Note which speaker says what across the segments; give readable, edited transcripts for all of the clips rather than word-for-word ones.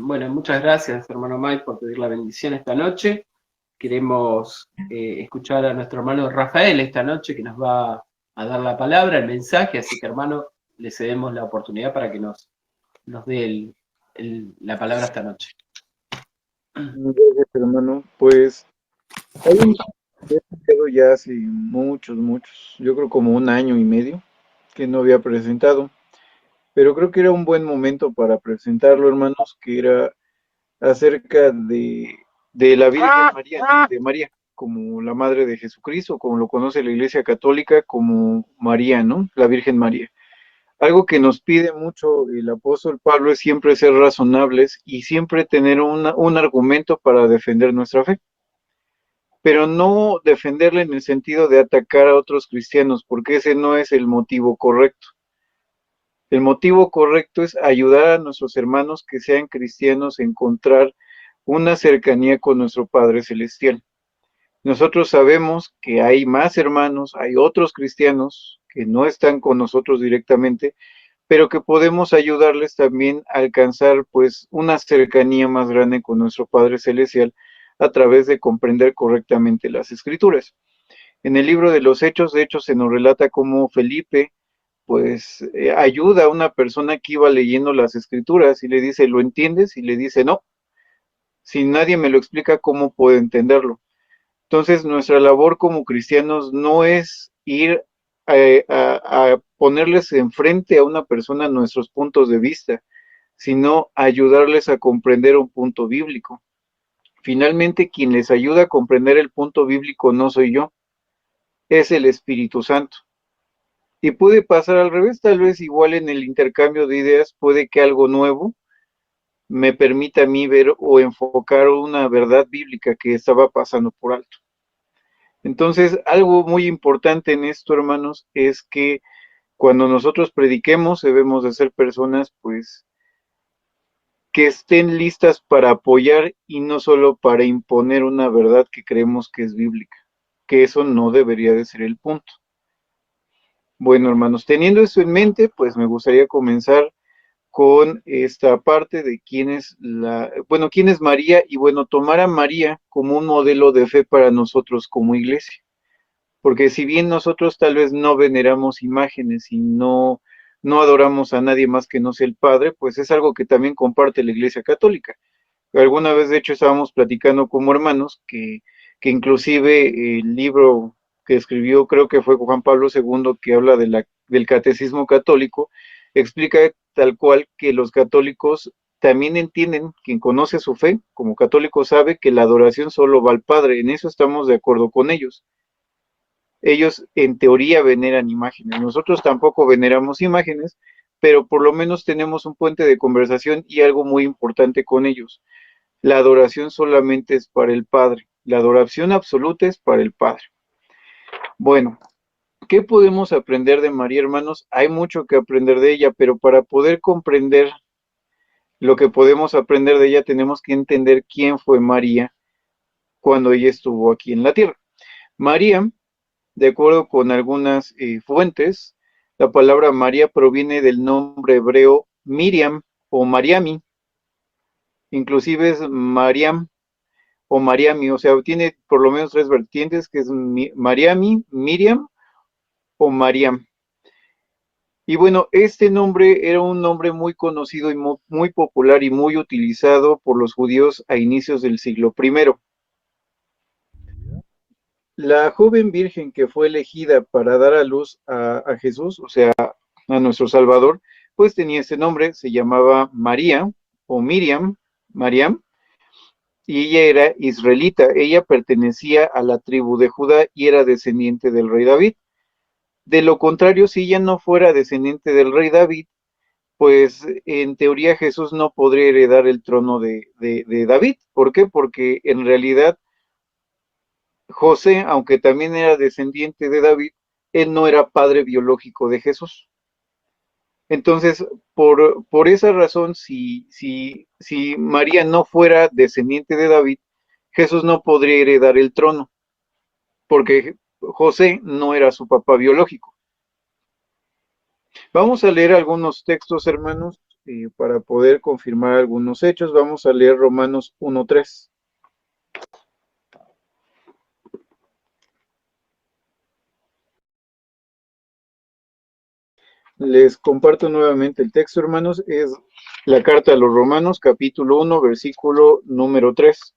Speaker 1: Bueno, muchas gracias, hermano Mike, por pedir la bendición esta noche. Queremos escuchar a nuestro hermano Rafael esta noche, que nos va a dar la palabra, el mensaje, así que, hermano, le cedemos la oportunidad para que nos dé la palabra esta noche.
Speaker 2: Gracias, hermano. Pues hay un he escuchado ya hace muchos, yo creo como un año y medio que no había presentado, pero creo que era un buen momento para presentarlo, hermanos, que era acerca de la Virgen María, de María, como la Madre de Jesucristo, como lo conoce la Iglesia Católica, como María, ¿no? La Virgen María. Algo que nos pide mucho el apóstol Pablo es siempre ser razonables y siempre tener un argumento para defender nuestra fe, pero no defenderla en el sentido de atacar a otros cristianos, porque ese no es el motivo correcto. El motivo correcto es ayudar a nuestros hermanos que sean cristianos a encontrar una cercanía con nuestro Padre Celestial. Nosotros sabemos que hay más hermanos, hay otros cristianos que no están con nosotros directamente, pero que podemos ayudarles también a alcanzar pues una cercanía más grande con nuestro Padre Celestial a través de comprender correctamente las Escrituras. En el libro de los Hechos, de hecho, se nos relata cómo Felipe pues ayuda a una persona que iba leyendo las Escrituras y le dice, ¿lo entiendes? Y le dice, no, si nadie me lo explica, ¿cómo puedo entenderlo? Entonces, nuestra labor como cristianos no es ir a ponerles enfrente a una persona nuestros puntos de vista, sino ayudarles a comprender un punto bíblico. Finalmente, quien les ayuda a comprender el punto bíblico no soy yo, es el Espíritu Santo. Y puede pasar al revés, tal vez igual en el intercambio de ideas, puede que algo nuevo me permita a mí ver o enfocar una verdad bíblica que estaba pasando por alto. Entonces, algo muy importante en esto, hermanos, es que cuando nosotros prediquemos debemos de ser personas, pues, que estén listas para apoyar y no solo para imponer una verdad que creemos que es bíblica, que eso no debería de ser el punto. Bueno, hermanos, teniendo eso en mente, pues me gustaría comenzar con esta parte de quién es María y bueno, tomar a María como un modelo de fe para nosotros como iglesia. Porque si bien nosotros tal vez no veneramos imágenes y no adoramos a nadie más que no sea el Padre, pues es algo que también comparte la Iglesia Católica. Alguna vez, de hecho, estábamos platicando como hermanos que inclusive el libro que escribió, creo que fue Juan Pablo II, que habla del catecismo católico, explica tal cual que los católicos también entienden, quien conoce su fe como católico sabe que la adoración solo va al Padre, en eso estamos de acuerdo con ellos. Ellos en teoría veneran imágenes, nosotros tampoco veneramos imágenes, pero por lo menos tenemos un puente de conversación y algo muy importante con ellos. La adoración solamente es para el Padre, la adoración absoluta es para el Padre. Bueno, ¿qué podemos aprender de María, hermanos? Hay mucho que aprender de ella, pero para poder comprender lo que podemos aprender de ella tenemos que entender quién fue María cuando ella estuvo aquí en la tierra. María, de acuerdo con algunas fuentes, la palabra María proviene del nombre hebreo Miriam o Mariami, inclusive es Mariam o Mariami, o sea, tiene por lo menos tres vertientes, que es Mariami, Miriam o Mariam. Y bueno, este nombre era un nombre muy conocido y muy popular y muy utilizado por los judíos a inicios del siglo I. La joven virgen que fue elegida para dar a luz a Jesús, o sea, a nuestro Salvador, pues tenía este nombre, se llamaba María o Miriam, Mariam, y ella era israelita, ella pertenecía a la tribu de Judá y era descendiente del rey David. De lo contrario, si ella no fuera descendiente del rey David, pues en teoría Jesús no podría heredar el trono de David. ¿Por qué? Porque en realidad José, aunque también era descendiente de David, él no era padre biológico de Jesús. Entonces, por esa razón, si María no fuera descendiente de David, Jesús no podría heredar el trono, porque José no era su papá biológico. Vamos a leer algunos textos, hermanos, para poder confirmar algunos hechos. Vamos a leer Romanos 1:3. Les comparto nuevamente el texto, hermanos. Es la carta a los Romanos, capítulo 1, versículo número 3.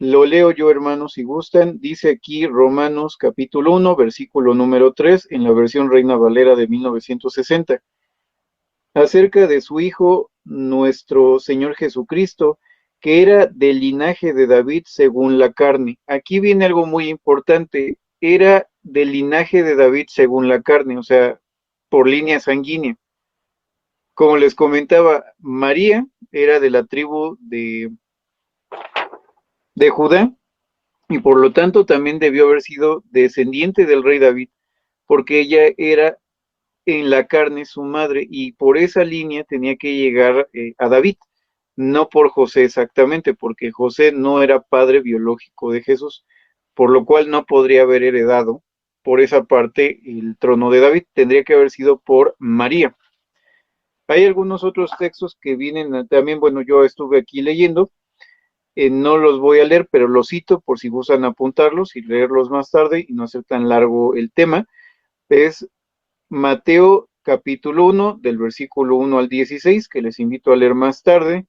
Speaker 2: Lo leo yo, hermanos, si gustan. Dice aquí Romanos capítulo 1, versículo número 3, en la versión Reina Valera de 1960. Acerca de su Hijo, nuestro Señor Jesucristo, que era del linaje de David según la carne. Aquí viene algo muy importante. Era del linaje de David según la carne, o sea, por línea sanguínea. Como les comentaba, María era de la tribu de Judá, y por lo tanto también debió haber sido descendiente del rey David, porque ella era en la carne su madre, y por esa línea tenía que llegar a David, no por José exactamente, porque José no era padre biológico de Jesús, por lo cual no podría haber heredado por esa parte el trono de David, tendría que haber sido por María. Hay algunos otros textos que vienen también, bueno, yo estuve aquí leyendo, no los voy a leer, pero los cito por si gustan apuntarlos y leerlos más tarde y no hacer tan largo el tema. Es Mateo capítulo 1, del versículo 1 al 16, que les invito a leer más tarde.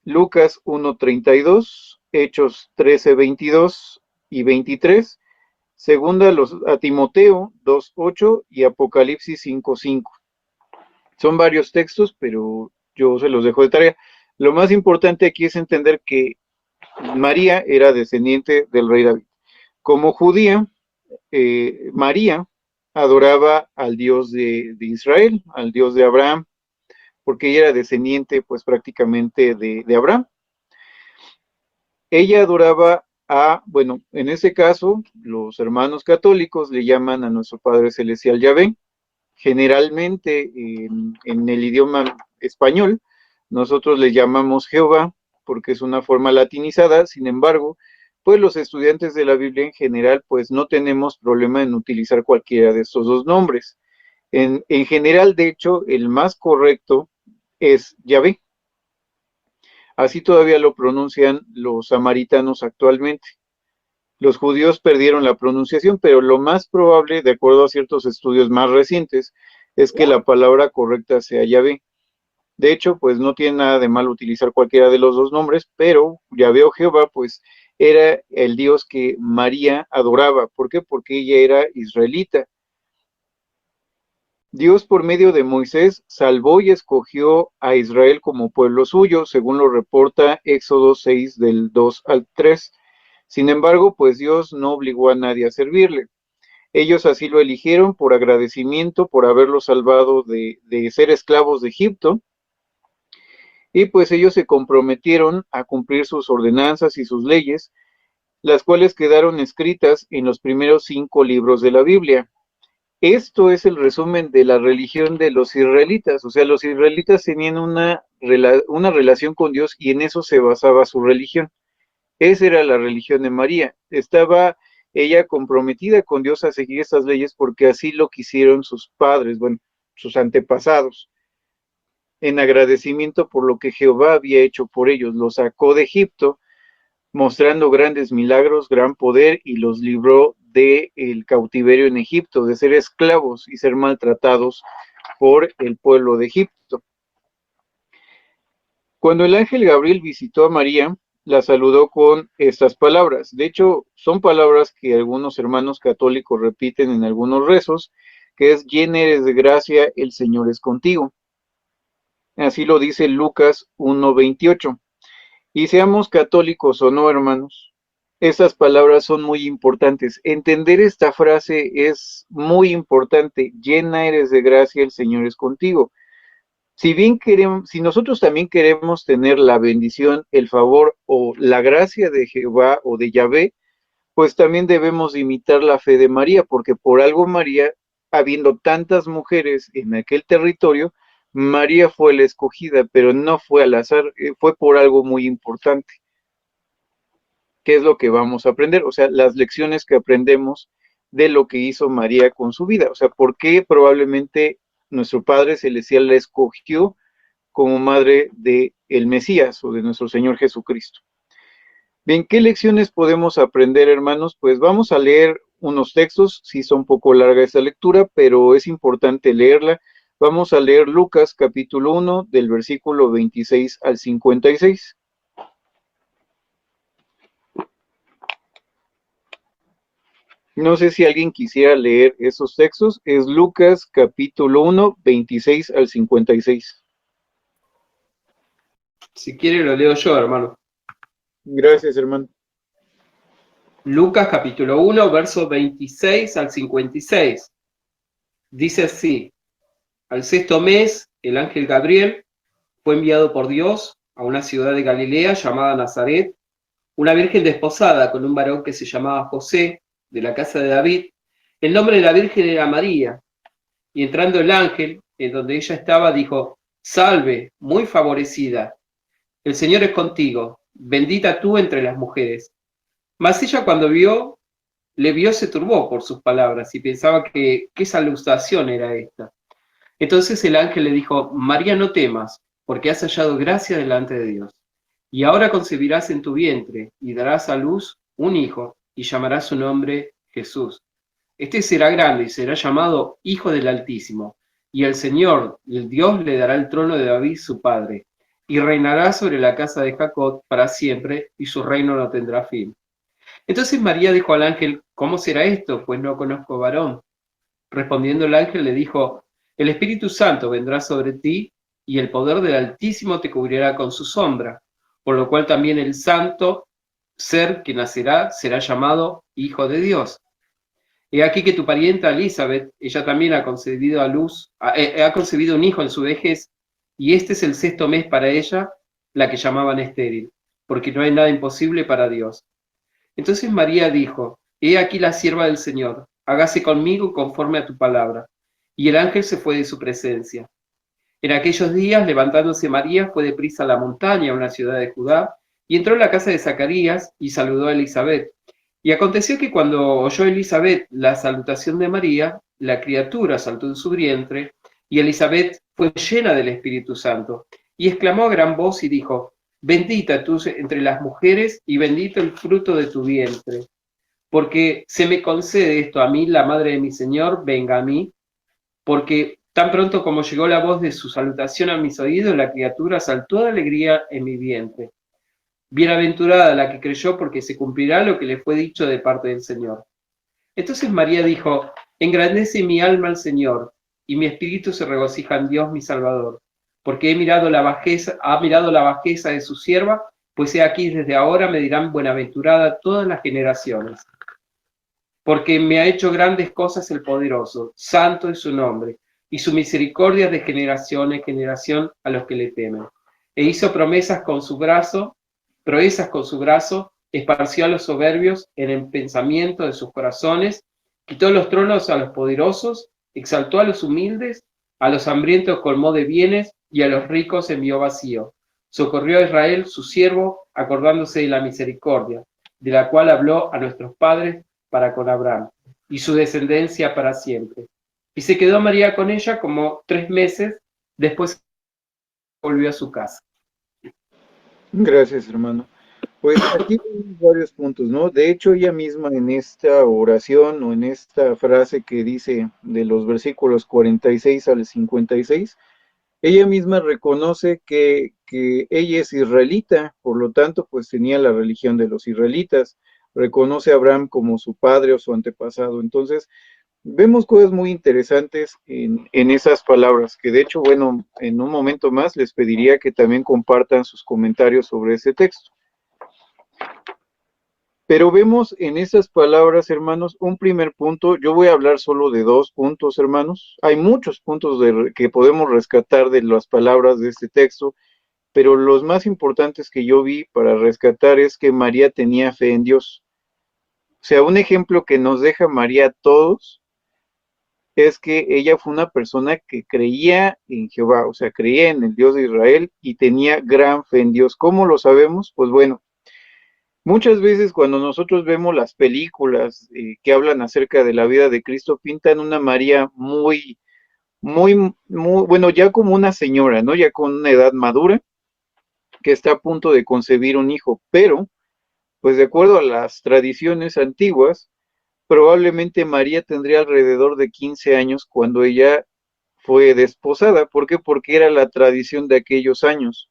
Speaker 2: Lucas 1:32, Hechos 13, 22 y 23. Segunda a Timoteo 2:8 y Apocalipsis 5:5. Son varios textos, pero yo se los dejo de tarea. Lo más importante aquí es entender que María era descendiente del rey David. Como judía, María adoraba al Dios de Israel, al Dios de Abraham, porque ella era descendiente pues prácticamente de Abraham. Ella adoraba bueno, en ese caso, los hermanos católicos le llaman a nuestro Padre Celestial Yahvé. Generalmente en el idioma español, nosotros le llamamos Jehová, porque es una forma latinizada. Sin embargo, pues los estudiantes de la Biblia en general, pues no tenemos problema en utilizar cualquiera de estos dos nombres. En general, de hecho, el más correcto es Yahvé. Así todavía lo pronuncian los samaritanos actualmente. Los judíos perdieron la pronunciación, pero lo más probable, de acuerdo a ciertos estudios más recientes, es que la palabra correcta sea Yahvé. De hecho, pues no tiene nada de mal utilizar cualquiera de los dos nombres, pero Yahvé o Jehová, pues era el Dios que María adoraba. ¿Por qué? Porque ella era israelita. Dios por medio de Moisés salvó y escogió a Israel como pueblo suyo, según lo reporta Éxodo 6 del 2 al 3. Sin embargo, pues Dios no obligó a nadie a servirle. Ellos así lo eligieron por agradecimiento, por haberlos salvado de ser esclavos de Egipto, y pues ellos se comprometieron a cumplir sus ordenanzas y sus leyes, las cuales quedaron escritas en los primeros 5 libros de la Biblia. Esto es el resumen de la religión de los israelitas, o sea, los israelitas tenían una relación con Dios y en eso se basaba su religión. Esa era la religión de María. Estaba ella comprometida con Dios a seguir estas leyes porque así lo quisieron sus padres, bueno, sus antepasados, en agradecimiento por lo que Jehová había hecho por ellos. Los sacó de Egipto, mostrando grandes milagros, gran poder, y los libró del cautiverio en Egipto, de ser esclavos y ser maltratados por el pueblo de Egipto. Cuando el ángel Gabriel visitó a María, la saludó con estas palabras. De hecho, son palabras que algunos hermanos católicos repiten en algunos rezos, que es: llena eres de gracia, el Señor es contigo. Así lo dice Lucas 1:28. Y seamos católicos o no, hermanos, estas palabras son muy importantes. Entender esta frase es muy importante. Llena eres de gracia, el Señor es contigo. Si bien queremos, si nosotros también queremos tener la bendición, el favor o la gracia de Jehová o de Yahvé, pues también debemos imitar la fe de María, porque por algo María, habiendo tantas mujeres en aquel territorio, María fue la escogida, pero no fue al azar, fue por algo muy importante. ¿Qué es lo que vamos a aprender? O sea, las lecciones que aprendemos de lo que hizo María con su vida. O sea, ¿por qué probablemente nuestro Padre Celestial la escogió como madre de el Mesías o de nuestro Señor Jesucristo? Bien, ¿qué lecciones podemos aprender, hermanos? Pues vamos a leer unos textos, sí son un poco larga esta lectura, pero es importante leerla. Vamos a leer Lucas capítulo 1 del versículo 26 al 56. No sé si alguien quisiera leer esos textos. Es Lucas capítulo 1, 26 al 56.
Speaker 1: Si quiere lo leo yo, hermano.
Speaker 2: Gracias, hermano.
Speaker 1: Lucas capítulo 1, versos 26 al 56. Dice así: al sexto mes, el ángel Gabriel fue enviado por Dios a una ciudad de Galilea llamada Nazaret, una virgen desposada con un varón que se llamaba José, de la casa de David. El nombre de la virgen era María. Y entrando el ángel, en donde ella estaba, dijo: Salve, muy favorecida, el Señor es contigo, bendita tú entre las mujeres. Mas ella cuando le vio, se turbó por sus palabras y pensaba que qué salutación era esta. Entonces el ángel le dijo: María, no temas, porque has hallado gracia delante de Dios. Y ahora concebirás en tu vientre y darás a luz un hijo y llamarás su nombre Jesús. Este será grande y será llamado Hijo del Altísimo. Y el Señor, el Dios, le dará el trono de David su padre, y reinará sobre la casa de Jacob para siempre, y su reino no tendrá fin. Entonces María dijo al ángel: ¿Cómo será esto? Pues no conozco varón. Respondiendo el ángel le dijo: el Espíritu Santo vendrá sobre ti, y el poder del Altísimo te cubrirá con su sombra, por lo cual también el santo ser que nacerá será llamado Hijo de Dios. He aquí que tu parienta Elizabeth, ella también ha concebido ha concebido un hijo en su vejez, y este es el sexto mes para ella, la que llamaban estéril, porque no hay nada imposible para Dios. Entonces María dijo: He aquí la sierva del Señor, hágase conmigo conforme a tu palabra. Y el ángel se fue de su presencia. En aquellos días, levantándose María, fue deprisa a la montaña, a una ciudad de Judá, y entró en la casa de Zacarías y saludó a Elizabeth. Y aconteció que cuando oyó Elizabeth la salutación de María, la criatura saltó en su vientre, y Elizabeth fue llena del Espíritu Santo, y exclamó a gran voz y dijo: Bendita tú entre las mujeres, y bendito el fruto de tu vientre. Porque se me concede esto a mí, la madre de mi Señor, venga a mí, porque tan pronto como llegó la voz de su salutación a mis oídos, la criatura saltó de alegría en mi vientre. Bienaventurada la que creyó, porque se cumplirá lo que le fue dicho de parte del Señor. Entonces María dijo: engrandece mi alma al Señor, y mi espíritu se regocija en Dios mi Salvador, porque ha mirado la bajeza de su sierva, pues he aquí desde ahora me dirán bienaventurada todas las generaciones. Porque me ha hecho grandes cosas el poderoso, santo es su nombre, y su misericordia de generación en generación a los que le temen. E hizo proezas con su brazo, esparció a los soberbios en el pensamiento de sus corazones, quitó los tronos a los poderosos, exaltó a los humildes, a los hambrientos colmó de bienes, y a los ricos envió vacío. Socorrió a Israel, su siervo, acordándose de la misericordia, de la cual habló a nuestros padres para con Abraham, y su descendencia para siempre. Y se quedó María con ella como 3 meses, después volvió a su casa.
Speaker 2: Gracias, hermano. Pues aquí hay varios puntos, ¿no? De hecho, ella misma en esta oración o en esta frase que dice de los versículos 46 al 56, ella misma reconoce que ella es israelita, por lo tanto, pues tenía la religión de los israelitas, reconoce a Abraham como su padre o su antepasado. Entonces, vemos cosas muy interesantes en esas palabras, que de hecho, bueno, en un momento más les pediría que también compartan sus comentarios sobre ese texto. Pero vemos en esas palabras, hermanos, un primer punto. Yo voy a hablar solo de 2 puntos, hermanos. Hay muchos puntos que podemos rescatar de las palabras de este texto, pero los más importantes que yo vi para rescatar es que María tenía fe en Dios. O sea, un ejemplo que nos deja María a todos es que ella fue una persona que creía en Jehová, o sea, creía en el Dios de Israel y tenía gran fe en Dios. ¿Cómo lo sabemos? Pues bueno, Muchas veces cuando nosotros vemos las películas que hablan acerca de la vida de Cristo, pintan una María muy, bueno, ya como una señora, ¿no? Ya con una edad madura, que está a punto de concebir un hijo, pero, pues de acuerdo a las tradiciones antiguas, probablemente María tendría alrededor de 15 años cuando ella fue desposada. ¿Por qué? Porque era la tradición de aquellos años.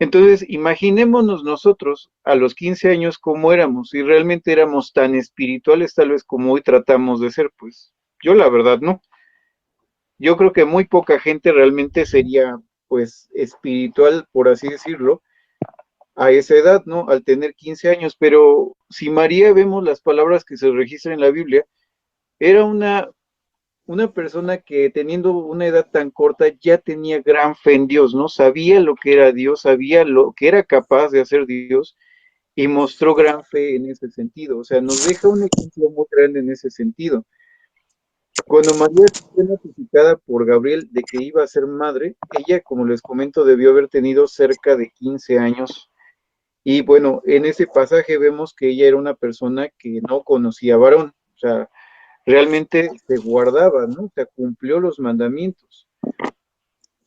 Speaker 2: Entonces, imaginémonos nosotros a los 15 años cómo éramos, si realmente éramos tan espirituales tal vez como hoy tratamos de ser, pues yo la verdad no. Yo creo que muy poca gente realmente sería pues espiritual, por así decirlo, a esa edad, ¿no? Al tener 15 años, pero si María vemos las palabras que se registran en la Biblia, era una persona que teniendo una edad tan corta ya tenía gran fe en Dios, ¿no? Sabía lo que era Dios, sabía lo que era capaz de hacer Dios y mostró gran fe en ese sentido. O sea, nos deja un ejemplo muy grande en ese sentido. Cuando María fue notificada por Gabriel de que iba a ser madre, ella, como les comento, debió haber tenido cerca de 15 años. Y bueno, en ese pasaje vemos que ella era una persona que no conocía varón, o sea, realmente se guardaba, ¿no? O sea, cumplió los mandamientos.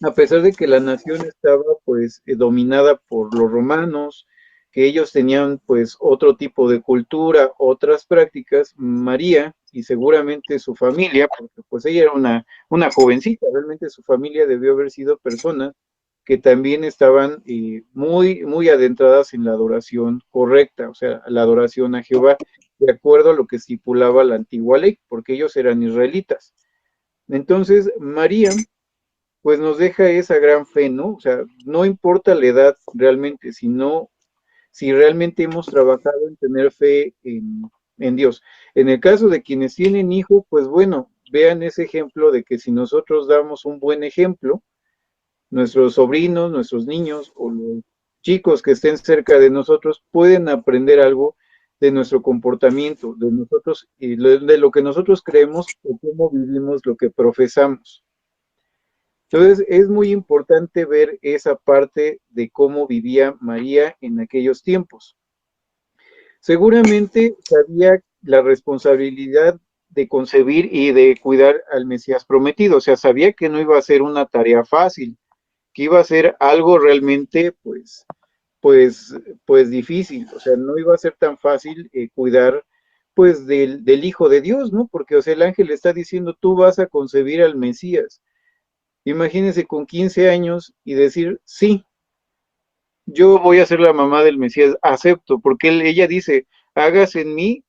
Speaker 2: A pesar de que la nación estaba pues dominada por los romanos, que ellos tenían pues otro tipo de cultura, otras prácticas, María y seguramente su familia, porque pues ella era una jovencita, realmente su familia debió haber sido personas que también estaban muy adentradas en la adoración correcta, o sea, la adoración a Jehová, de acuerdo a lo que estipulaba la antigua ley, porque ellos eran israelitas. Entonces, María pues nos deja esa gran fe, ¿no? O sea, no importa la edad realmente, sino si realmente hemos trabajado en tener fe en Dios. En el caso de quienes tienen hijos, pues bueno, vean ese ejemplo de que si nosotros damos un buen ejemplo, nuestros sobrinos, nuestros niños o los chicos que estén cerca de nosotros pueden aprender algo de nuestro comportamiento, de nosotros y de lo que nosotros creemos o cómo vivimos lo que profesamos. Entonces, es muy importante ver esa parte de cómo vivía María en aquellos tiempos. Seguramente sabía la responsabilidad de concebir y de cuidar al Mesías prometido, o sea, sabía que no iba a ser una tarea fácil, que iba a ser algo realmente, pues difícil, o sea, no iba a ser tan fácil cuidar, pues, del Hijo de Dios, ¿no? Porque, o sea, el ángel le está diciendo, tú vas a concebir al Mesías. Imagínense con 15 años y decir, sí, yo voy a ser la mamá del Mesías, acepto, porque ella dice, hágase en mí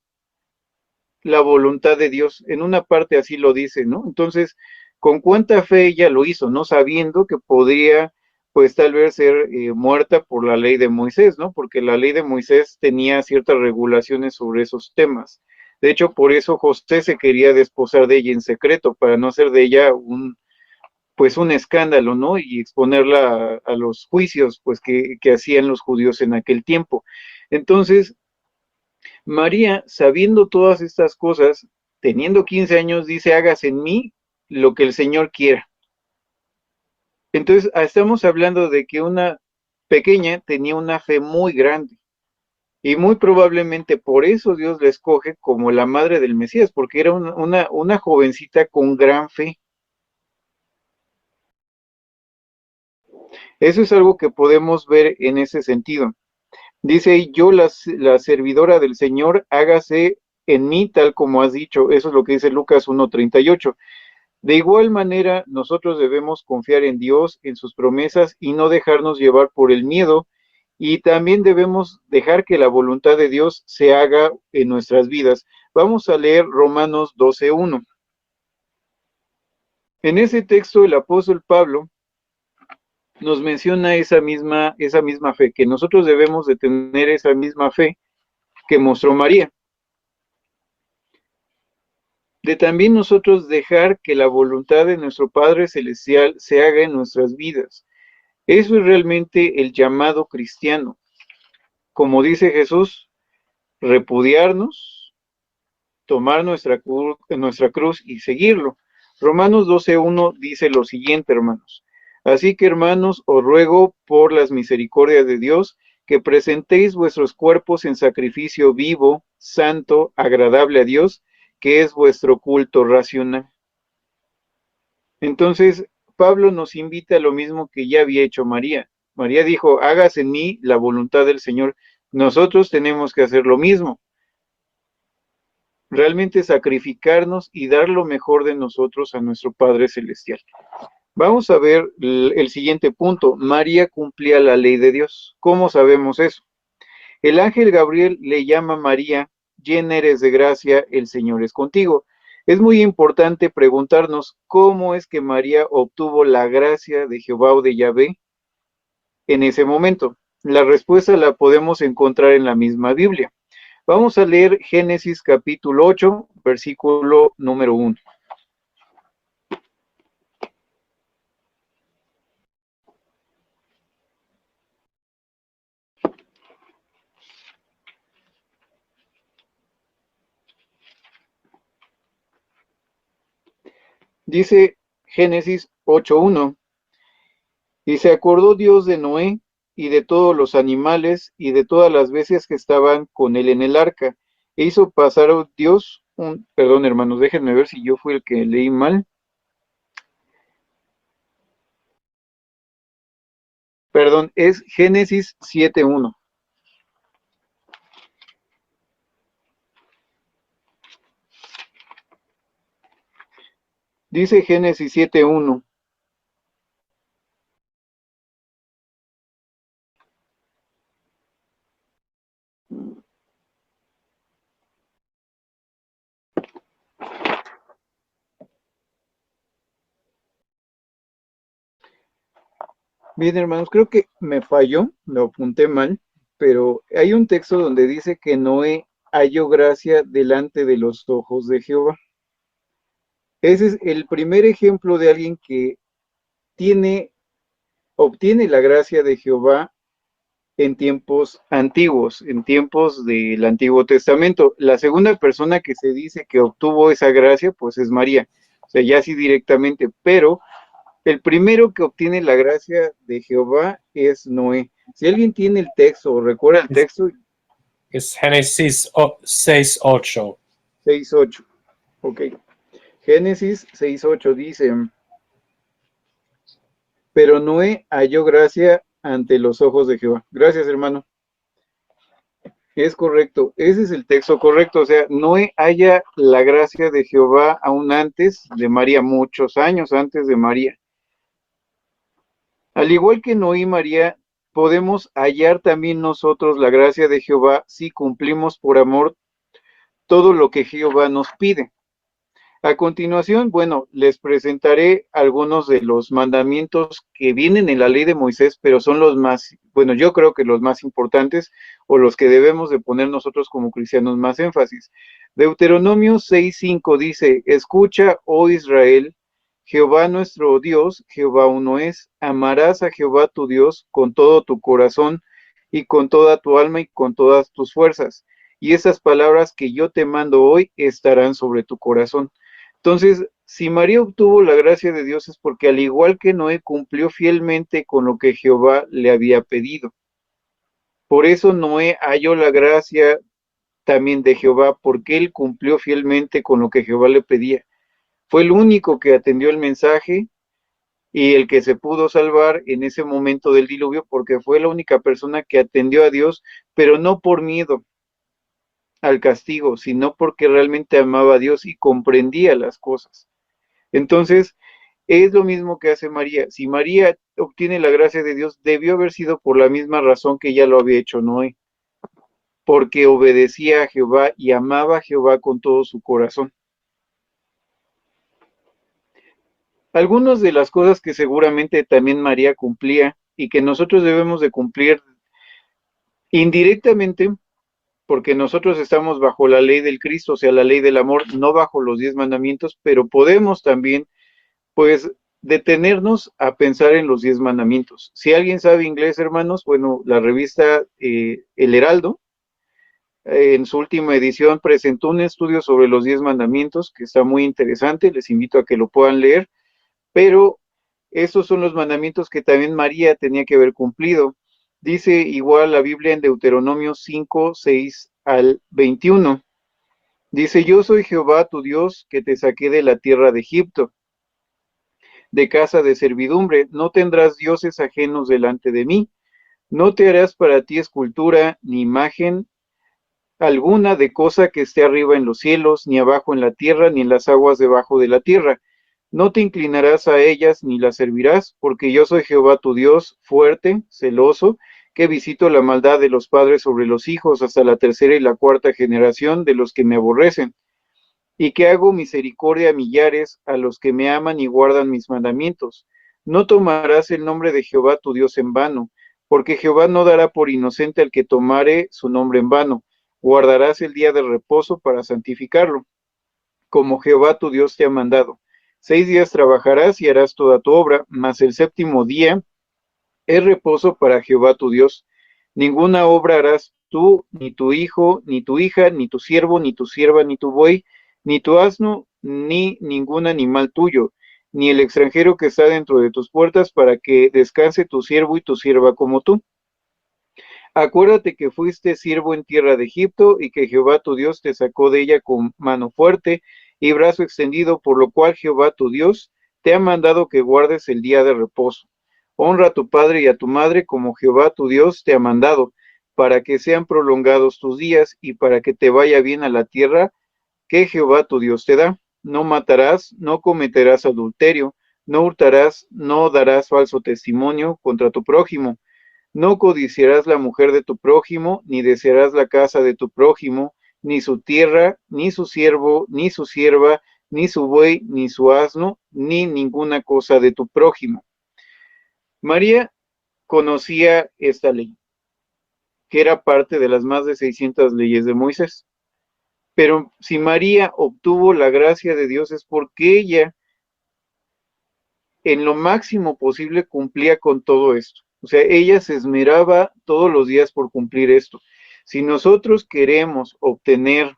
Speaker 2: la voluntad de Dios. En una parte así lo dice, ¿no? Entonces, con cuánta fe ella lo hizo, ¿no? Sabiendo que podría, pues tal vez ser muerta por la ley de Moisés, ¿no? Porque la ley de Moisés tenía ciertas regulaciones sobre esos temas. De hecho, por eso José se quería desposar de ella en secreto, para no hacer de ella pues un escándalo, ¿no? Y exponerla a los juicios, pues que hacían los judíos en aquel tiempo. Entonces, María, sabiendo todas estas cosas, teniendo 15 años, dice, hágase en mí lo que el Señor quiera. Entonces, estamos hablando de que una pequeña tenía una fe muy grande. Y muy probablemente por eso Dios la escoge como la madre del Mesías, porque era una jovencita con gran fe. Eso es algo que podemos ver en ese sentido. Dice, yo la servidora del Señor, hágase en mí tal como has dicho. Eso es lo que dice Lucas 1:38. De igual manera, nosotros debemos confiar en Dios, en sus promesas y no dejarnos llevar por el miedo. Y también debemos dejar que la voluntad de Dios se haga en nuestras vidas. Vamos a leer Romanos 12:1. En ese texto, el apóstol Pablo nos menciona esa misma fe, que nosotros debemos de tener esa misma fe que mostró María. De también nosotros dejar que la voluntad de nuestro Padre Celestial se haga en nuestras vidas. Eso es realmente el llamado cristiano. Como dice Jesús, repudiarnos, tomar nuestra cruz y seguirlo. Romanos 12:1 dice lo siguiente, hermanos. Así que, hermanos, os ruego por las misericordias de Dios que presentéis vuestros cuerpos en sacrificio vivo, santo, agradable a Dios, que es vuestro culto racional. Entonces, Pablo nos invita a lo mismo que ya había hecho María. María dijo, hágase en mí la voluntad del Señor. Nosotros tenemos que hacer lo mismo, realmente sacrificarnos y dar lo mejor de nosotros a nuestro Padre Celestial. Vamos a ver el siguiente punto. María cumplía la ley de Dios. ¿Cómo sabemos eso? El ángel Gabriel le llama a María, llena eres de gracia, el Señor es contigo. Es muy importante preguntarnos cómo es que María obtuvo la gracia de Jehová o de Yahvé en ese momento. La respuesta la podemos encontrar en la misma Biblia. Vamos a leer Génesis capítulo 8, versículo número 1. Dice Génesis 8:1, y se acordó Dios de Noé y de todos los animales y de todas las bestias que estaban con él en el arca, e hizo pasar a Dios perdón hermanos, déjenme ver si yo fui el que leí mal. Perdón, es Génesis 7:1. Dice Génesis 7:1. Bien, hermanos, creo que me falló, lo apunté mal, pero hay un texto donde dice que Noé halló gracia delante de los ojos de Jehová. Ese es el primer ejemplo de alguien que tiene, obtiene la gracia de Jehová en tiempos antiguos, en tiempos del Antiguo Testamento. La segunda persona que se dice que obtuvo esa gracia, pues es María, o sea, ya sí directamente, pero el primero que obtiene la gracia de Jehová es Noé. Si alguien tiene el texto o recuerda el texto,
Speaker 3: es Génesis 6:8.
Speaker 2: 6:8. Ok. Génesis 6:8 dice, pero Noé halló gracia ante los ojos de Jehová. Gracias, hermano. Es correcto, ese es el texto correcto, o sea, Noé halla la gracia de Jehová aún antes de María, muchos años antes de María. Al igual que Noé y María, podemos hallar también nosotros la gracia de Jehová si cumplimos por amor todo lo que Jehová nos pide. A continuación, bueno, les presentaré algunos de los mandamientos que vienen en la ley de Moisés, pero son los más, bueno, yo creo que los más importantes o los que debemos de poner nosotros como cristianos más énfasis. Deuteronomio 6:5 dice, escucha, oh Israel, Jehová nuestro Dios, Jehová uno es, amarás a Jehová tu Dios con todo tu corazón y con toda tu alma y con todas tus fuerzas. Y esas palabras que yo te mando hoy estarán sobre tu corazón. Entonces, si María obtuvo la gracia de Dios es porque al igual que Noé cumplió fielmente con lo que Jehová le había pedido. Por eso Noé halló la gracia también de Jehová, porque él cumplió fielmente con lo que Jehová le pedía. Fue el único que atendió el mensaje y el que se pudo salvar en ese momento del diluvio, porque fue la única persona que atendió a Dios, pero no por miedo al castigo, sino porque realmente amaba a Dios y comprendía las cosas. Entonces, es lo mismo que hace María. Si María obtiene la gracia de Dios, debió haber sido por la misma razón que ya lo había hecho Noé, porque obedecía a Jehová y amaba a Jehová con todo su corazón. Algunas de las cosas que seguramente también María cumplía y que nosotros debemos de cumplir indirectamente, porque nosotros estamos bajo la ley del Cristo, o sea, la ley del amor, no bajo los 10 mandamientos, pero podemos también pues detenernos a pensar en los 10 mandamientos. Si alguien sabe inglés, hermanos, bueno, la revista El Heraldo, en su última edición presentó un estudio sobre los 10 mandamientos que está muy interesante, les invito a que lo puedan leer, pero esos son los mandamientos que también María tenía que haber cumplido. Dice igual la Biblia en Deuteronomio 5, 6 al 21. Dice, yo soy Jehová tu Dios, que te saqué de la tierra de Egipto, de casa de servidumbre. No tendrás dioses ajenos delante de mí. No te harás para ti escultura ni imagen alguna de cosa que esté arriba en los cielos, ni abajo en la tierra, ni en las aguas debajo de la tierra. No te inclinarás a ellas ni las servirás, porque yo soy Jehová tu Dios, fuerte, celoso, que visito la maldad de los padres sobre los hijos hasta la tercera y la cuarta generación de los que me aborrecen, y que hago misericordia a millares a los que me aman y guardan mis mandamientos. No tomarás el nombre de Jehová tu Dios en vano, porque Jehová no dará por inocente al que tomare su nombre en vano. Guardarás el día de reposo para santificarlo, como Jehová tu Dios te ha mandado. 6 días trabajarás y harás toda tu obra, mas el séptimo día es reposo para Jehová tu Dios. Ninguna obra harás tú, ni tu hijo, ni tu hija, ni tu siervo, ni tu sierva, ni tu buey, ni tu asno, ni ningún animal tuyo, ni el extranjero que está dentro de tus puertas, para que descanse tu siervo y tu sierva como tú. Acuérdate que fuiste siervo en tierra de Egipto y que Jehová tu Dios te sacó de ella con mano fuerte y brazo extendido, por lo cual Jehová tu Dios te ha mandado que guardes el día de reposo. Honra a tu padre y a tu madre como Jehová tu Dios te ha mandado, para que sean prolongados tus días y para que te vaya bien a la tierra que Jehová tu Dios te da. No matarás, no cometerás adulterio, no hurtarás, no darás falso testimonio contra tu prójimo. No codiciarás la mujer de tu prójimo, ni desearás la casa de tu prójimo, ni su tierra, ni su siervo, ni su sierva, ni su buey, ni su asno, ni ninguna cosa de tu prójimo. María conocía esta ley, que era parte de las más de 600 leyes de Moisés. Pero si María obtuvo la gracia de Dios es porque ella en lo máximo posible cumplía con todo esto. O sea, ella se esmeraba todos los días por cumplir esto. Si nosotros queremos obtener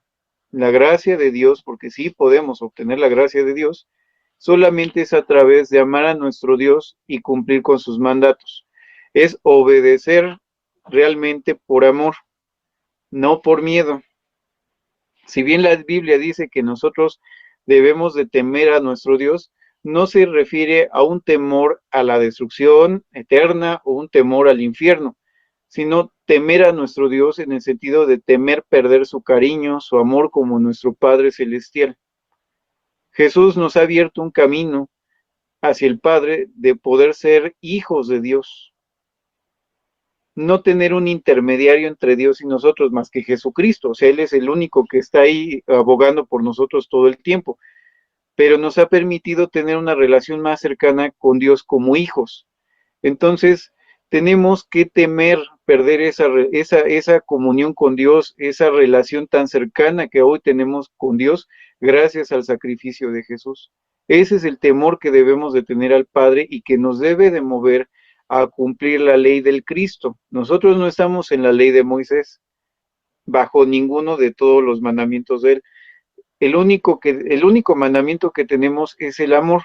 Speaker 2: la gracia de Dios, porque sí podemos obtener la gracia de Dios, solamente es a través de amar a nuestro Dios y cumplir con sus mandatos. Es obedecer realmente por amor, no por miedo. Si bien la Biblia dice que nosotros debemos de temer a nuestro Dios, no se refiere a un temor a la destrucción eterna o un temor al infierno, sino temer a nuestro Dios en el sentido de temer perder su cariño, su amor como nuestro Padre Celestial. Jesús nos ha abierto un camino hacia el Padre de poder ser hijos de Dios. No tener un intermediario entre Dios y nosotros más que Jesucristo. O sea, Él es el único que está ahí abogando por nosotros todo el tiempo. Pero nos ha permitido tener una relación más cercana con Dios como hijos. Entonces, tenemos que temer perder esa comunión con Dios, esa relación tan cercana que hoy tenemos con Dios gracias al sacrificio de Jesús. Ese es el temor que debemos de tener al Padre y que nos debe de mover a cumplir la ley del Cristo. Nosotros no estamos en la ley de Moisés, bajo ninguno de todos los mandamientos de él. El único mandamiento que tenemos es el amor.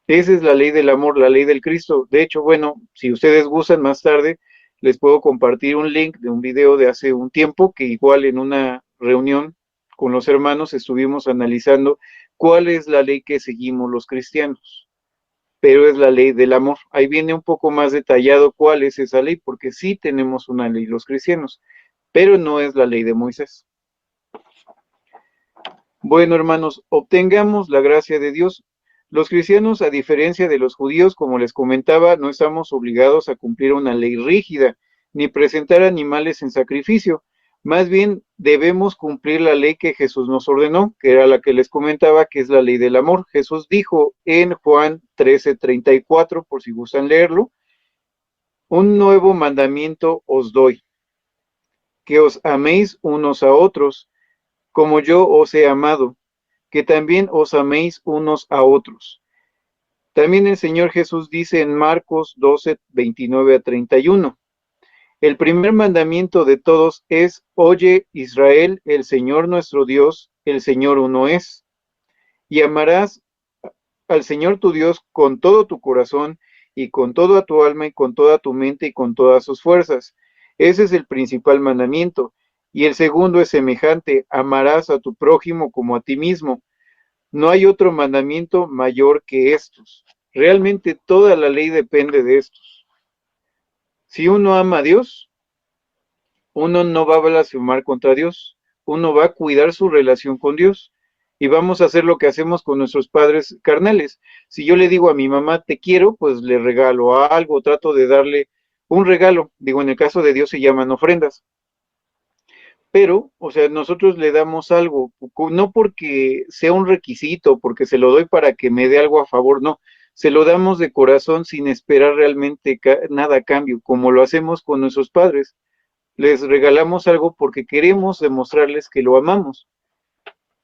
Speaker 2: Esa es la ley del amor, la ley del Cristo. De hecho, bueno, si ustedes gustan más tarde, les puedo compartir un link de un video de hace un tiempo que igual en una reunión con los hermanos estuvimos analizando cuál es la ley que seguimos los cristianos. Pero es la ley del amor. Ahí viene un poco más detallado cuál es esa ley, porque sí tenemos una ley los cristianos, pero no es la ley de Moisés. Bueno, hermanos, obtengamos la gracia de Dios. Los cristianos, a diferencia de los judíos, como les comentaba, no estamos obligados a cumplir una ley rígida, ni presentar animales en sacrificio. Más bien, debemos cumplir la ley que Jesús nos ordenó, que era la que les comentaba, que es la ley del amor. Jesús dijo en Juan 13:34, por si gustan leerlo, un nuevo mandamiento os doy, que os améis unos a otros, como yo os he amado, que también os améis unos a otros. También el Señor Jesús dice en Marcos 12:29-31, el primer mandamiento de todos es, oye Israel, el Señor nuestro Dios, el Señor uno es, y amarás al Señor tu Dios con todo tu corazón y con toda tu alma y con toda tu mente y con todas sus fuerzas. Ese es el principal mandamiento. Y el segundo es semejante, amarás a tu prójimo como a ti mismo. No hay otro mandamiento mayor que estos. Realmente toda la ley depende de estos. Si uno ama a Dios, uno no va a blasfemar contra Dios, uno va a cuidar su relación con Dios y vamos a hacer lo que hacemos con nuestros padres carnales. Si yo le digo a mi mamá te quiero, pues le regalo algo, trato de darle un regalo. Digo, en el caso de Dios se llaman ofrendas. Pero, o sea, nosotros le damos algo, no porque sea un requisito, porque se lo doy para que me dé algo a favor, no, se lo damos de corazón sin esperar realmente nada a cambio, como lo hacemos con nuestros padres. Les regalamos algo porque queremos demostrarles que lo amamos.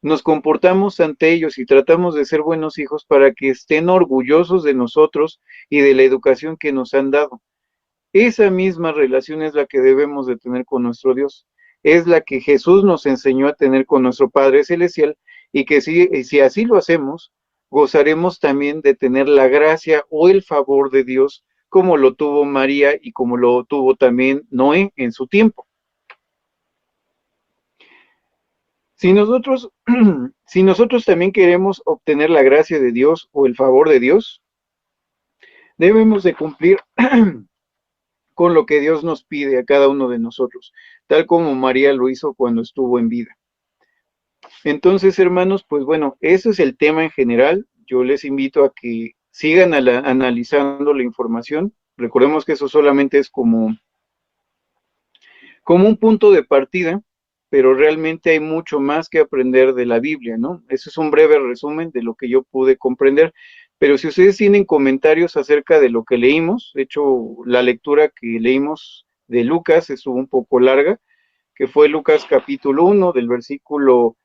Speaker 2: Nos comportamos ante ellos y tratamos de ser buenos hijos para que estén orgullosos de nosotros y de la educación que nos han dado. Esa misma relación es la que debemos de tener con nuestro Dios. Es la que Jesús nos enseñó a tener con nuestro Padre Celestial y que si así lo hacemos, gozaremos también de tener la gracia o el favor de Dios como lo tuvo María y como lo tuvo también Noé en su tiempo. Si nosotros, si nosotros también queremos obtener la gracia de Dios o el favor de Dios, debemos de cumplir con lo que Dios nos pide a cada uno de nosotros, tal como María lo hizo cuando estuvo en vida. Entonces, hermanos, pues bueno, ese es el tema en general. Yo les invito a que sigan analizando la información. Recordemos que eso solamente es como un punto de partida, pero realmente hay mucho más que aprender de la Biblia, ¿no? Ese es un breve resumen de lo que yo pude comprender. Pero si ustedes tienen comentarios acerca de lo que leímos, de hecho, la lectura que leímos de Lucas estuvo un poco larga, que fue Lucas capítulo 1, del versículo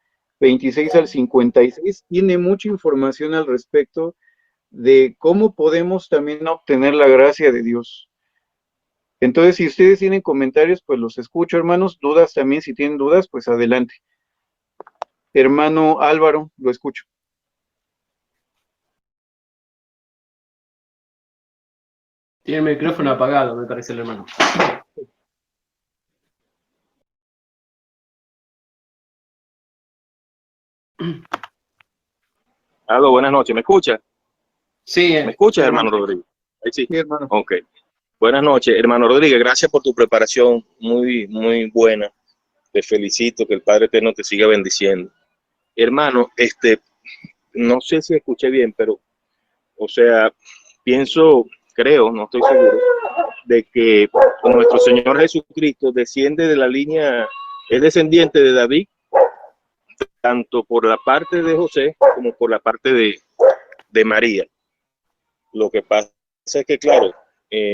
Speaker 2: 26 al 56, tiene mucha información al respecto de cómo podemos también obtener la gracia de Dios. Entonces, si ustedes tienen comentarios, pues los escucho, hermanos. Dudas también, si tienen dudas, pues adelante. Hermano Álvaro, lo escucho.
Speaker 1: Tiene el micrófono apagado, me parece el hermano.
Speaker 4: Aló, buenas noches, ¿me escucha?
Speaker 1: Sí,
Speaker 4: ¿Me escuchas,
Speaker 1: hermano.
Speaker 4: hermano Rodríguez? Ahí sí.
Speaker 2: Sí, hermano.
Speaker 4: Ok. Buenas noches, hermano Rodríguez, gracias por tu preparación, muy, muy buena. Te felicito, que el Padre Eterno te siga bendiciendo. Hermano, no sé si escuché bien, pero, o sea, creo, no estoy seguro, de que nuestro Señor Jesucristo desciende de la línea, es descendiente de David, tanto por la parte de José como por la parte de María. Lo que pasa es que, claro,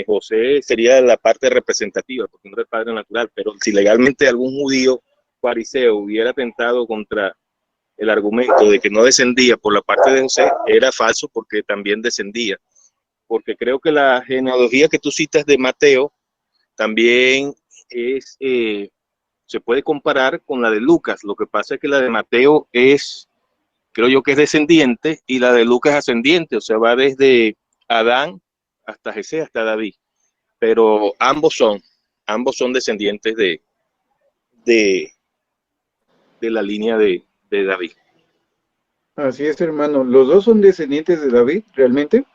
Speaker 4: José sería la parte representativa, porque no es el padre natural, pero si legalmente algún judío fariseo hubiera atentado contra el argumento de que no descendía por la parte de José, era falso porque también descendía. Porque creo que la genealogía que tú citas de Mateo también se puede comparar con la de Lucas. Lo que pasa es que la de Mateo creo yo que es descendiente y la de Lucas es ascendiente, o sea, va desde Adán hasta Jesús, hasta David. Pero ambos son descendientes de, de la línea de David.
Speaker 2: Así es, hermano. Los dos son descendientes de David, realmente.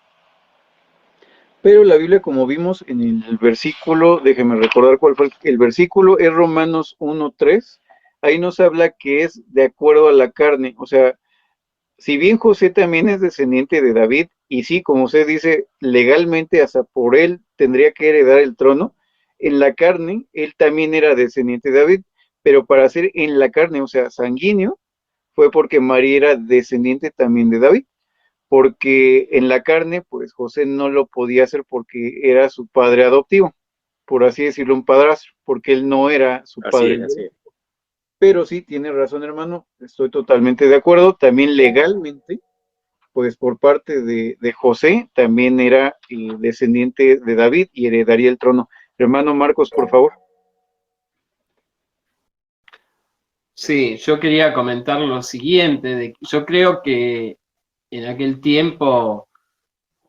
Speaker 2: Pero la Biblia, como vimos en el versículo, déjeme recordar cuál fue el versículo, es Romanos 1:3. Ahí nos habla que es de acuerdo a la carne. O sea, si bien José también es descendiente de David, y sí, como usted dice, legalmente hasta por él tendría que heredar el trono, en la carne él también era descendiente de David, pero para ser en la carne, o sea, sanguíneo, fue porque María era descendiente también de David, porque en la carne, pues José no lo podía hacer porque era su padre adoptivo, por así decirlo, un padrastro, porque él no era su
Speaker 4: Así
Speaker 2: padre.
Speaker 4: es, así es.
Speaker 2: Pero sí, tiene razón, hermano, estoy totalmente de acuerdo. También legalmente, pues por parte de José, también era descendiente de David y heredaría el trono. Hermano Marcos, por favor.
Speaker 1: Sí, yo quería comentar lo siguiente, yo creo que en aquel tiempo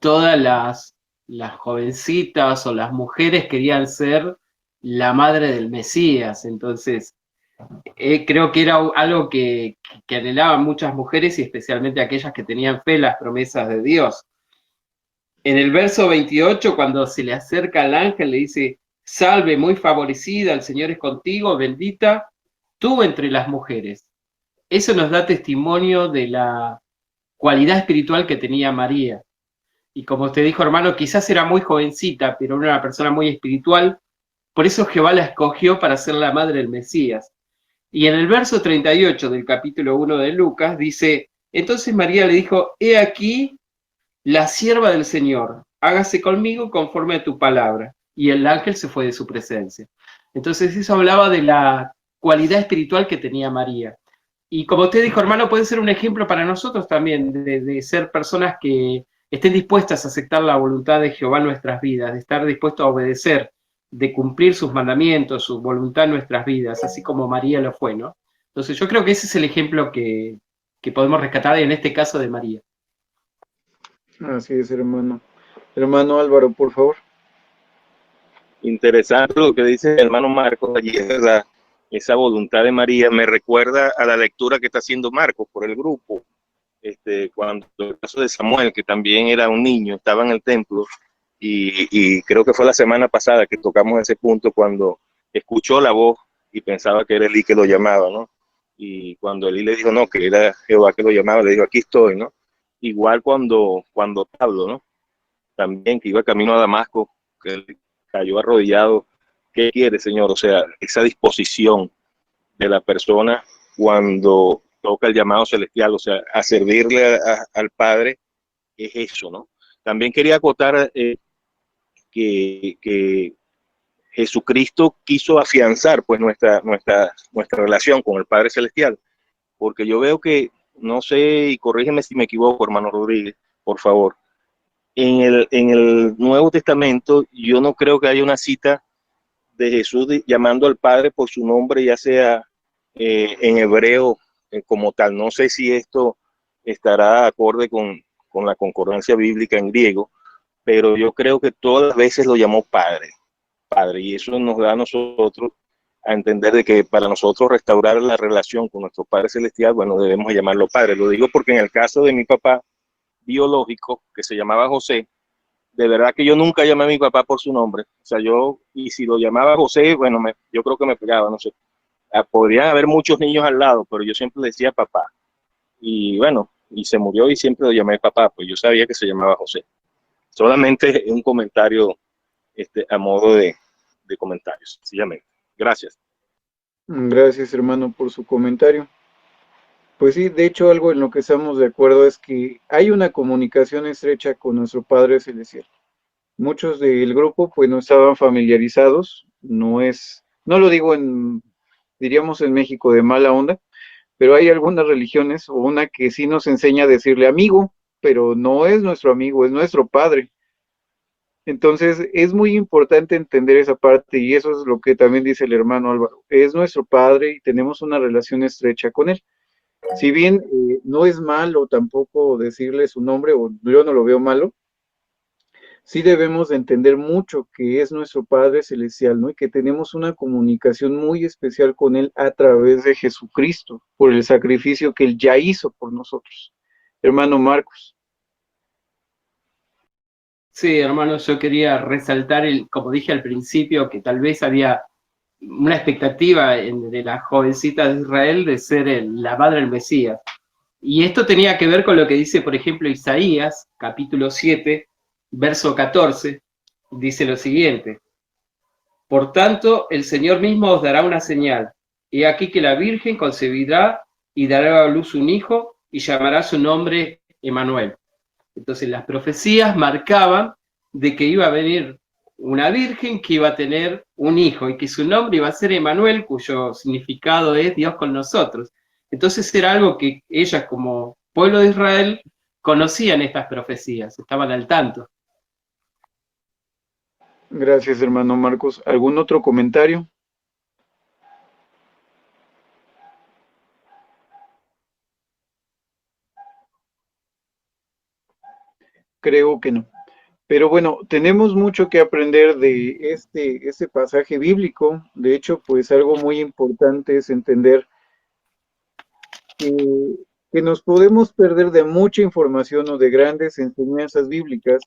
Speaker 1: todas las jovencitas o las mujeres querían ser la madre del Mesías. Entonces, creo que era algo que anhelaban muchas mujeres y especialmente aquellas que tenían fe en las promesas de Dios. En el verso 28, cuando se le acerca al ángel, le dice, salve, muy favorecida, el Señor es contigo, bendita tú entre las mujeres. Eso nos da testimonio de la cualidad espiritual que tenía María. Y como usted dijo, hermano, quizás era muy jovencita, pero era una persona muy espiritual. Por eso Jehová la escogió para ser la madre del Mesías. Y en el verso 38 del capítulo 1 de Lucas dice, entonces María le dijo, he aquí la sierva del Señor, hágase conmigo conforme a tu palabra. Y el ángel se fue de su presencia. Entonces eso hablaba de la cualidad espiritual que tenía María. Y como usted dijo, hermano, puede ser un ejemplo para nosotros también de ser personas que estén dispuestas a aceptar la voluntad de Jehová en nuestras vidas, de estar dispuestos a obedecer, de cumplir sus mandamientos, su voluntad en nuestras vidas, así como María lo fue, ¿no? Entonces yo creo que ese es el ejemplo que podemos rescatar en este caso de María.
Speaker 2: Así es, hermano. Hermano Álvaro, por favor.
Speaker 4: Interesante lo que dice el hermano Marcos allí, es verdad. Esa voluntad de María me recuerda a la lectura que está haciendo Marcos por el grupo. Cuando el caso de Samuel, que también era un niño, estaba en el templo, y creo que fue la semana pasada que tocamos ese punto cuando escuchó la voz y pensaba que era Elí que lo llamaba, ¿no? Y cuando Elí le dijo, no, que era Jehová que lo llamaba, le dijo, aquí estoy, ¿no? Igual cuando Pablo, ¿no? También que iba camino a Damasco, que él cayó arrodillado. ¿Qué quiere, Señor? O sea, esa disposición de la persona cuando toca el llamado celestial, o sea, a servirle al Padre, es eso, ¿no? También quería acotar que Jesucristo quiso afianzar pues nuestra relación con el Padre Celestial, porque yo veo que, no sé, y corrígeme si me equivoco, hermano Rodríguez, por favor, en el Nuevo Testamento yo no creo que haya una cita de Jesús llamando al Padre por su nombre, ya sea en hebreo como tal. No sé si esto estará acorde con la concordancia bíblica en griego, pero yo creo que todas las veces lo llamó Padre, Padre, y eso nos da a nosotros a entender de que para nosotros restaurar la relación con nuestro Padre Celestial, bueno, debemos llamarlo Padre. Lo digo porque en el caso de mi papá biológico, que se llamaba José, de verdad que yo nunca llamé a mi papá por su nombre. O sea, y si lo llamaba José, bueno, yo creo que me pegaba, no sé. Podrían haber muchos niños al lado, pero yo siempre le decía papá. Y bueno, y se murió y siempre lo llamé papá, pues yo sabía que se llamaba José. Solamente un comentario a modo de comentario, sencillamente. Gracias.
Speaker 2: Gracias, hermano, por su comentario. Pues sí, de hecho, algo en lo que estamos de acuerdo es que hay una comunicación estrecha con nuestro Padre Celestial. Muchos del grupo pues no estaban familiarizados, no lo digo diríamos en México de mala onda, pero hay algunas religiones o una que sí nos enseña a decirle amigo, pero no es nuestro amigo, es nuestro padre. Entonces es muy importante entender esa parte y eso es lo que también dice el hermano Álvaro. Es nuestro padre y tenemos una relación estrecha con él. Si bien no es malo tampoco decirle su nombre, o yo no lo veo malo, sí debemos de entender mucho que es nuestro Padre Celestial, ¿no? Y que tenemos una comunicación muy especial con Él a través de Jesucristo, por el sacrificio que Él ya hizo por nosotros. Hermano Marcos.
Speaker 1: Sí, hermano, yo quería resaltar, como dije al principio, que tal vez había una expectativa de la jovencita de Israel de ser la madre del Mesías. Y esto tenía que ver con lo que dice, por ejemplo, Isaías, capítulo 7, verso 14, dice lo siguiente: por tanto, el Señor mismo os dará una señal. He aquí que la Virgen concebirá y dará a luz un hijo y llamará su nombre Emmanuel. Entonces las profecías marcaban de que iba a venir una virgen que iba a tener un hijo y que su nombre iba a ser Emmanuel, cuyo significado es Dios con nosotros. Entonces era algo que ellas como pueblo de Israel conocían estas profecías, estaban al tanto.
Speaker 2: Gracias, hermano Marcos. ¿Algún otro comentario? Creo que no. Pero bueno, tenemos mucho que aprender de este pasaje bíblico. De hecho, pues algo muy importante es entender que, que nos podemos perder de mucha información o de grandes enseñanzas bíblicas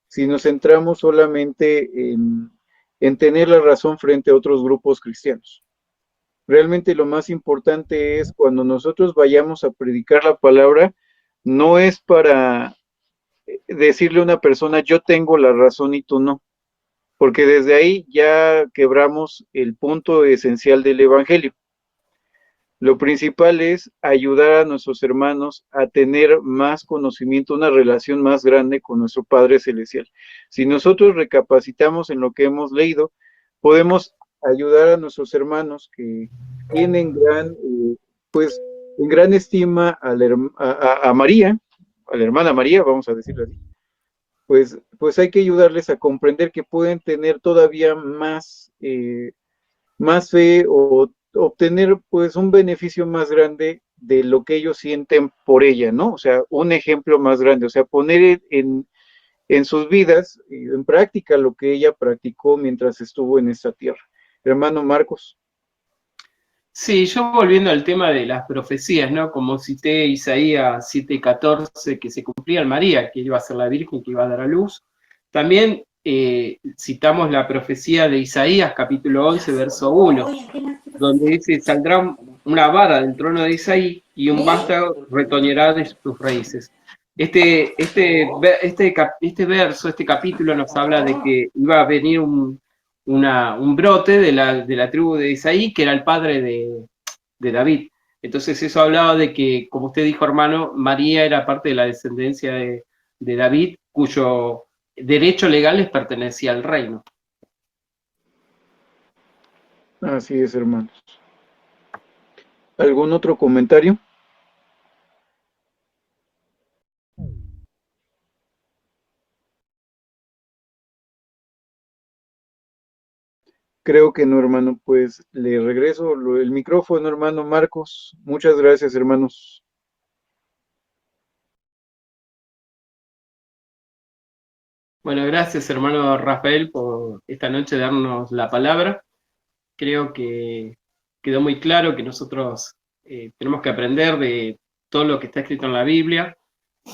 Speaker 2: si nos centramos solamente en tener la razón frente a otros grupos cristianos. Realmente lo más importante es cuando nosotros vayamos a predicar la palabra, no es para decirle a una persona, yo tengo la razón y tú no, porque desde ahí ya quebramos el punto esencial del Evangelio. Lo principal es ayudar a nuestros hermanos a tener más conocimiento, una relación más grande con nuestro Padre Celestial. Si nosotros recapacitamos en lo que hemos leído, podemos ayudar a nuestros hermanos que tienen pues, en gran estima a María, a la hermana María, vamos a decirlo así. Pues hay que ayudarles a comprender que pueden tener todavía más fe o obtener pues un beneficio más grande de lo que ellos sienten por ella, ¿no? O sea, un ejemplo más grande, o sea, poner en sus vidas, en práctica lo que ella practicó mientras estuvo en esta tierra. Hermano Marcos.
Speaker 1: Sí, yo volviendo al tema de las profecías, ¿no? Como cité Isaías 7:14, que se cumplía en María, que iba a ser la Virgen, que iba a dar a luz. También citamos la profecía de Isaías, capítulo 11, verso 1, donde dice, saldrá una vara del trono de Isaí y un vástago retoñará de sus raíces. Este verso, este capítulo nos habla de que iba a venir un brote de la tribu de Isaí, que era el padre de David. Entonces eso hablaba de que, como usted dijo, hermano, María era parte de la descendencia de David, cuyo derecho legal les pertenecía al reino.
Speaker 2: Así es, hermanos. ¿Algún otro comentario? Creo que no, hermano. Pues le regreso el micrófono, hermano Marcos. Muchas gracias, hermanos.
Speaker 1: Bueno, gracias, hermano Rafael, por esta noche darnos la palabra. Creo que quedó muy claro que nosotros tenemos que aprender de todo lo que está escrito en la Biblia.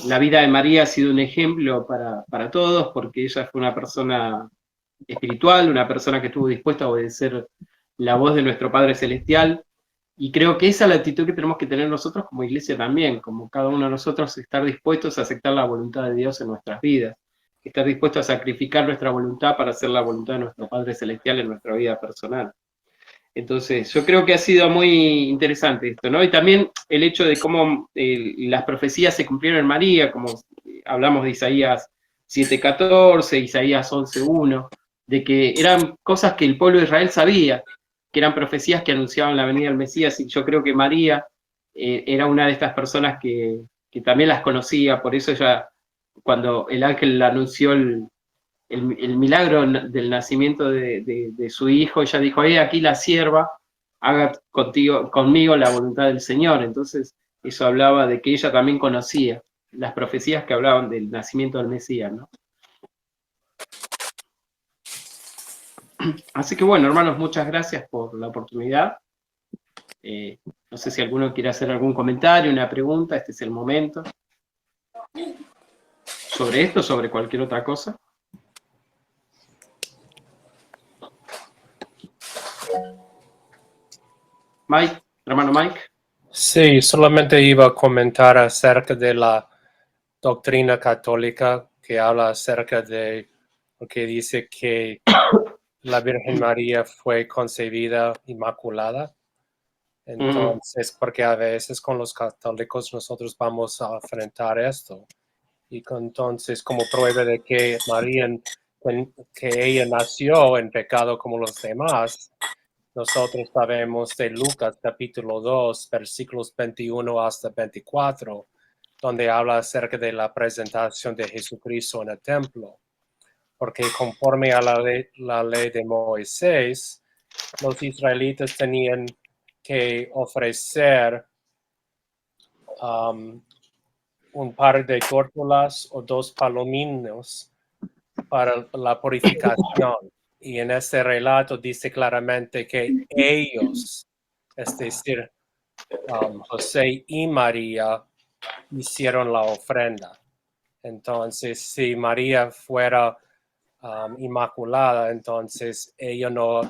Speaker 1: La vida de María ha sido un ejemplo para todos, porque ella fue una persona espiritual, una persona que estuvo dispuesta a obedecer la voz de nuestro Padre Celestial. Y creo que esa es la actitud que tenemos que tener nosotros como iglesia también, como cada uno de nosotros, estar dispuestos a aceptar la voluntad de Dios en nuestras vidas, estar dispuestos a sacrificar nuestra voluntad para hacer la voluntad de nuestro Padre Celestial en nuestra vida personal. Entonces, yo creo que ha sido muy interesante esto, ¿no? Y también el hecho de cómo las profecías se cumplieron en María, como hablamos de Isaías 7:14, Isaías 11:1, de que eran cosas que el pueblo de Israel sabía, que eran profecías que anunciaban la venida del Mesías, y yo creo que María era una de estas personas que también las conocía, por eso ella, cuando el ángel anunció el milagro del nacimiento de su hijo, ella dijo, aquí la sierva, haga conmigo la voluntad del Señor. Entonces, eso hablaba de que ella también conocía las profecías que hablaban del nacimiento del Mesías, ¿no? Así que bueno, hermanos, muchas gracias por la oportunidad. No sé si alguno quiere hacer algún comentario, una pregunta, este es el momento. Sobre esto, sobre cualquier otra cosa. Mike, hermano Mike.
Speaker 3: Sí, solamente iba a comentar acerca de la doctrina católica que habla acerca de lo que dice que la Virgen María fue concebida inmaculada. Entonces, porque a veces con los católicos nosotros vamos a enfrentar esto. Y entonces, como prueba de que María, que ella nació en pecado como los demás, nosotros sabemos de Lucas capítulo 2, versículos 21 hasta 24, donde habla acerca de la presentación de Jesucristo en el templo. Porque conforme a la ley de Moisés, los israelitas tenían que ofrecer un par de tórtolas o 2 palominos para la purificación. Y en este relato dice claramente que ellos, es decir, José y María, hicieron la ofrenda. Entonces, si María fuera inmaculada, entonces ella no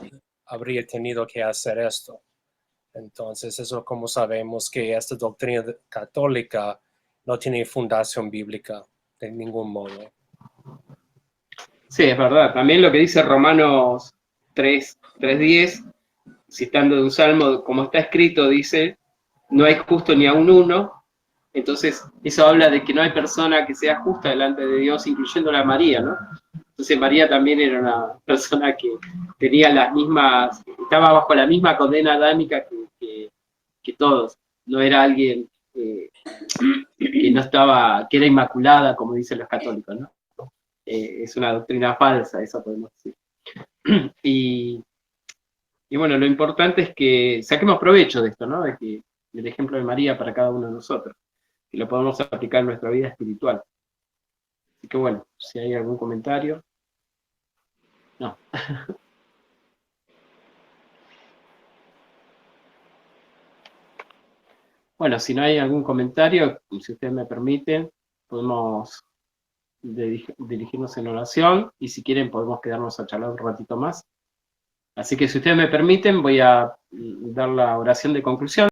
Speaker 3: habría tenido que hacer esto. Entonces, eso como sabemos que esta doctrina católica no tiene fundación bíblica de ningún modo.
Speaker 1: Sí, es verdad. También lo que dice Romanos 3:10, citando de un salmo, como está escrito, dice, no hay justo ni aun uno. Entonces, eso habla de que no hay persona que sea justa delante de Dios, incluyendo a María, ¿no? Entonces, María también era una persona que tenía las mismas, estaba bajo la misma condena adámica que todos. No era alguien que no estaba, que era inmaculada, como dicen los católicos, ¿no? Es una doctrina falsa, eso podemos decir. Y bueno, lo importante es que saquemos provecho de esto, ¿no? Del ejemplo de María para cada uno de nosotros, que lo podemos aplicar en nuestra vida espiritual. Así que bueno, si hay algún comentario. No. Bueno, si no hay algún comentario, si ustedes me permiten, podemos dirigirnos en oración y si quieren podemos quedarnos a charlar un ratito más. Así que si ustedes me permiten, voy a dar la oración de conclusión.